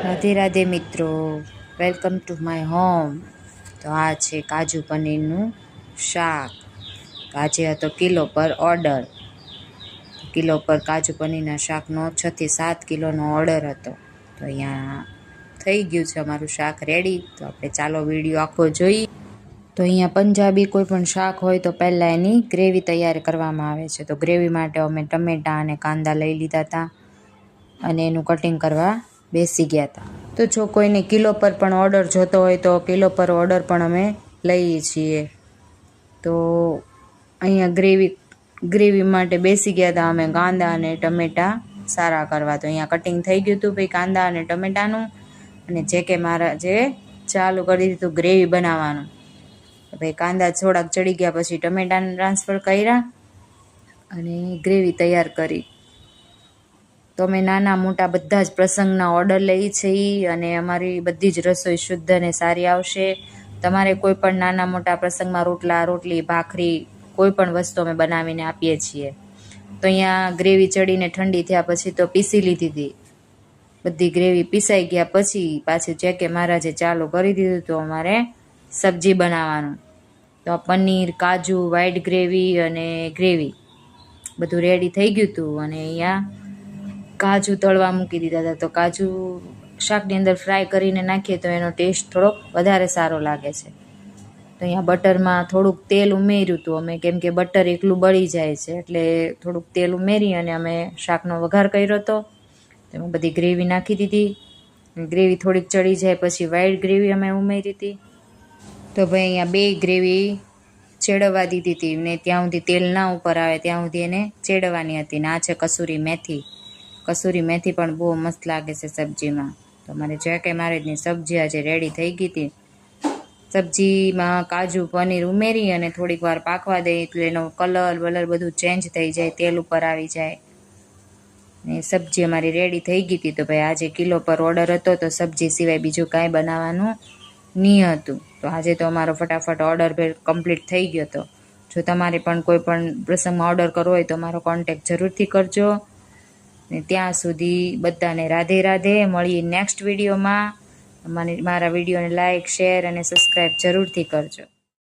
રાધે રાધે મિત્રો, welcome to my home. તો આ છે કાજુ પનીરનું શાક. આજે હતો કિલો પર ઓર્ડર. કિલો પર કાજુ પનીરના શાકનો 6 થી 7 કિલોનો ઓર્ડર હતો. તો અહીંયા થઈ ગયું છે અમારું શાક રેડી. તો આપણે ચાલો વિડીયો આખો જોઈએ. તો અહીંયા પંજાબી કોઈ પણ શાક હોય તો પહેલાં એની ગ્રેવી તૈયાર કરવામાં આવે છે. તો ગ્રેવી માટે અમે ટમેટાં અને કાંદા લઈ લીધા હતા અને એનું કટિંગ કરવા બેસી ગયા હતા. તો જો કોઈને કિલો પર પણ ઓર્ડર જોતો હોય તો કિલો પર ઓર્ડર પણ અમે લઈએ છીએ. તો અહીંયા ગ્રેવી માટે બેસી ગયા હતા અમે કાંદા અને ટમેટાં સારા કરવા. તો અહીંયા કટિંગ થઈ ગયું હતું ભાઈ કાંદા અને ટમેટાનું. અને જે ચાલુ કરી દીધું ગ્રેવી બનાવવાનું. ભાઈ કાંદા થોડાક ચડી ગયા પછી ટમેટાને ટ્રાન્સફર કર્યા અને ગ્રેવી તૈયાર કરી. તો અમે નાના મોટા બધા જ પ્રસંગના ઓર્ડર લઈએ છીએ અને અમારી બધી જ રસોઈ શુદ્ધ અને સારી આવશે. તમારે કોઈ પણ નાના મોટા પ્રસંગમાં રોટલી ભાખરી કોઈ પણ વસ્તુ અમે બનાવીને આપીએ છીએ. તો અહીંયા ગ્રેવી ચડીને ઠંડી થયા પછી તો પીસી લીધી હતી. બધી ગ્રેવી પીસાઈ ગયા પછી પાછું કે મહારાજે ચાલુ કરી દીધું. તો અમારે સબ્જી બનાવવાનું. તો પનીર, કાજુ, વ્હાઈટ ગ્રેવી અને ગ્રેવી બધું રેડી થઈ ગયું હતું. અને અહીંયા કાજુ તળવા મૂકી દીધા હતા. તો કાજુ શાકની અંદર ફ્રાય કરીને નાખીએ તો એનો ટેસ્ટ થોડોક વધારે સારો લાગે છે. તો અહીંયા બટરમાં થોડુંક તેલ ઉમેર્યું હતું અમે, કેમ કે બટર એકલું બળી જાય છે એટલે થોડુંક તેલ ઉમેરી અને અમે શાકનો વઘાર કર્યો હતો. તેમાં બધી ગ્રેવી નાખી દીધી. ગ્રેવી થોડીક ચડી જાય પછી વ્હાઈટ ગ્રેવી અમે ઉમેરી હતી. તો ભાઈ અહીંયા 2 ગ્રેવી ચેડવવા દીધી હતી ને ત્યાં સુધી તેલ ના ઉપર આવે ત્યાં સુધી એને ચેડવાની હતી. ને આ છે કસૂરી મેથી. કસૂરી મેથી પણ બહુ મસ્ત લાગે છે સબ્જીમાં. તો અમારે મહારાજની સબ્જી આજે રેડી થઈ ગઈ હતી. સબ્જીમાં કાજુ પનીર ઉમેરી અને થોડીક વાર પાકવા દઈએ એટલે એનો કલર બધું ચેન્જ થઈ જાય, તેલ ઉપર આવી જાય ને સબ્જી અમારી રેડી થઈ ગઈ હતી. તો ભાઈ આજે કિલો પર ઓર્ડર હતો તો સબ્જી સિવાય બીજું કાંઈ બનાવવાનું નહીં હતું. તો આજે તો અમારો ફટાફટ ઓર્ડર કમ્પ્લીટ થઈ ગયો હતો. જો તમારે પણ કોઈ પણ પ્રસંગમાં ઓર્ડર કરવો હોય તો મારો કોન્ટેક્ટ જરૂરથી કરજો. ને ત્યાં સુધી બધાને રાધે રાધે. મળીએ નેક્સ્ટ વિડીયોમાં. મારા વિડીયોને લાઇક, શેર અને સબસ્ક્રાઈબ જરૂરથી કરજો.